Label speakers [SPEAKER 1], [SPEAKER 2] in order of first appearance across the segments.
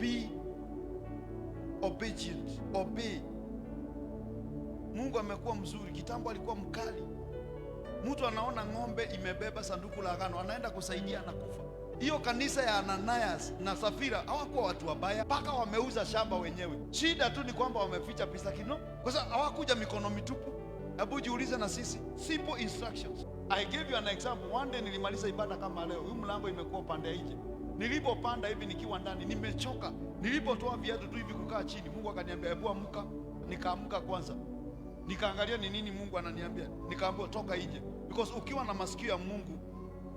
[SPEAKER 1] be obedient. Obey. Mungu amekuwa mzuri. Kitambo alikuwa mkali. Mtu anaona ng'ombe imebeba sanduku la agano, anaenda kusaidia, anakufa. Hiyo kanisa ya Ananias na Safira hawakuwa watu wabaya, mpaka wameuza shamba wenyewe. Shida tu ni kwamba wameficha pesa kidogo, kwa sababu hawakuja mikono mitupu. Hebu jiulize na sisi, simple instructions. I gave you an example. One day nilimaliza ibada kama leo, huyu mlango imekuwa upande nje. Nilipopanda hivi nikiwa ndani, nimechoka. Nilipotoa viatu tu hivi kukaa chini, Mungu akaniambia hebu amka. Nikaamka kwanza, nikaangalia ni nini Mungu ananiambia. Nikaambiwa toka nje, because ukiwa na masikio ya Mungu,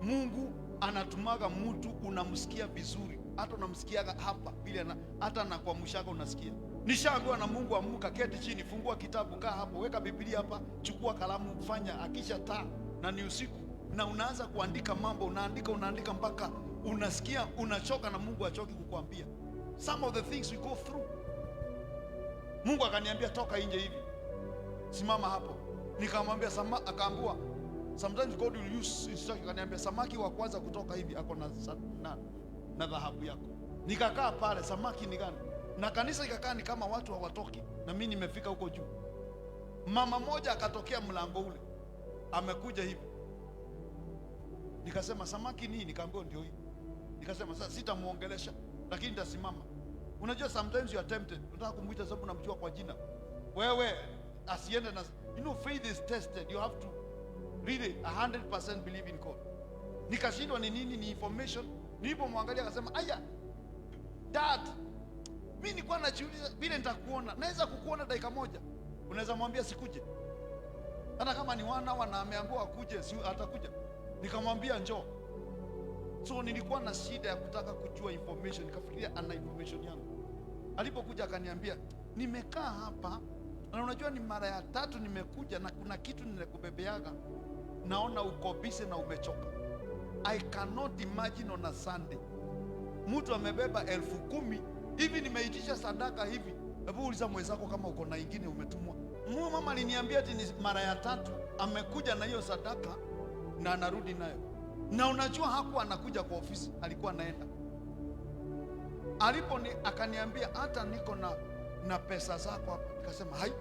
[SPEAKER 1] Mungu anatumaga mtu unamsikia vizuri, hata unamsikiaga hapa vile, hata na kwa mshaka unasikia. Nishaambiwa na Mungu, amka, keti chini, fungua kitabu, kaa hapo, weka Biblia hapa, chukua kalamu, fanya. Akisha taa na ni usiku, na unaanza kuandika mambo, unaandika mpaka unasikia unachoka, na Mungu achoki kukuambia some of the things we go through. Mungu akaniambia toka nje hivi, simama hapo. Nikamwambia akaambiwa sometimes God will use instruction. Akaniambia samaki wa kwanza kutoka hivi ako na dhahabu yako. Nikakaa pale, samaki ni gani? Na kanisa ikakaa ni kama watu hawatoki, na mimi nimefika huko juu. Mama moja akatokea mlango ule, amekuja hivi. Nikasema samaki nini? Nikaambiwa ndio hii. Nikasema sasa sitamuongelesha, lakini nitasimama. Unajua sometimes you are tempted, unataka kumuita sababu unamjua kwa jina. Wewe asiende na, you know, faith is tested. You have to really 100% believe in God. Nikashindwa ni nini, ni information. Nilipomwangalia akasema aya dad, mimi nilikuwa najiuliza vile nitakuona, naweza kukuona dakika moja. Unaweza mwambia sikuje, hata kama ni ameambiwa akuje, si atakuja. Nikamwambia njoo. So nilikuwa na shida ya kutaka kujua information, nikafikiria ana information yangu. Alipokuja akaniambia nimekaa hapa na unajua ni mara ya 3 nimekuja, na kuna kitu ninakubebeaga, naona uko busy na umechoka. I cannot imagine on a Sunday mtu amebeba 10,000 hivi, nimeitisha sadaka hivi. Hebu uliza mwenzako kama uko na ingine umetumwa. Mama aliniambia ati ni mara ya 3 amekuja na hiyo sadaka na anarudi nayo. Na unajua hakuwa anakuja kwa ofisi, alikuwa anaenda. Akaniambia hata niko na pesa zako hapa. Nikasema hai,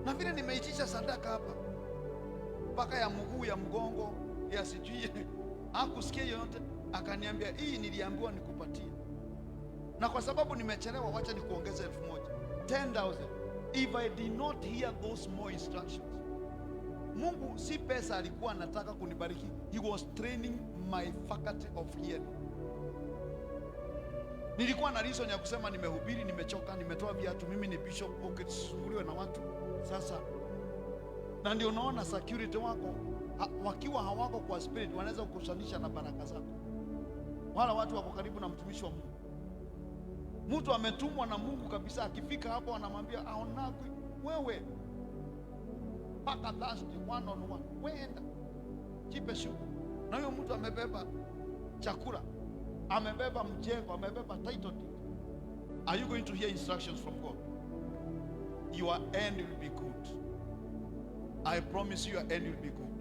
[SPEAKER 1] na vile nimeitisha sadaka hapa mpaka ya mguu, ya mgongo, ya sijui hakusikia yote. Akaniambia hii niliambiwa nikupatie, na kwa sababu nimechelewa, wacha nikuongeze 1,000, 10,000. If I did not hear those more instructions, Mungu si pesa alikuwa anataka kunibariki. He was training my faculty of hearing. Nilikuwa na reason ya kusema nimehubiri, nimechoka, nimetoa viatu, mimi ni bishop, ukisumbuliwe na watu sasa. Na ndio unaona security wako wakiwa hawako kwa spirit, wanaweza kukushanisha na baraka zako. Wala watu wako karibu na mtumishi wa Mungu, mtu ametumwa na Mungu kabisa, akifika hapo anamwambia aonagwi wewe paka Thursday 1-on-1, weenda chipe shughuli. Na huyo mtu amebeba chakula, amebeba mjengo, amebeba title deed. Are you going to hear instructions from God? Your end will be good. I promise you, your end will be good.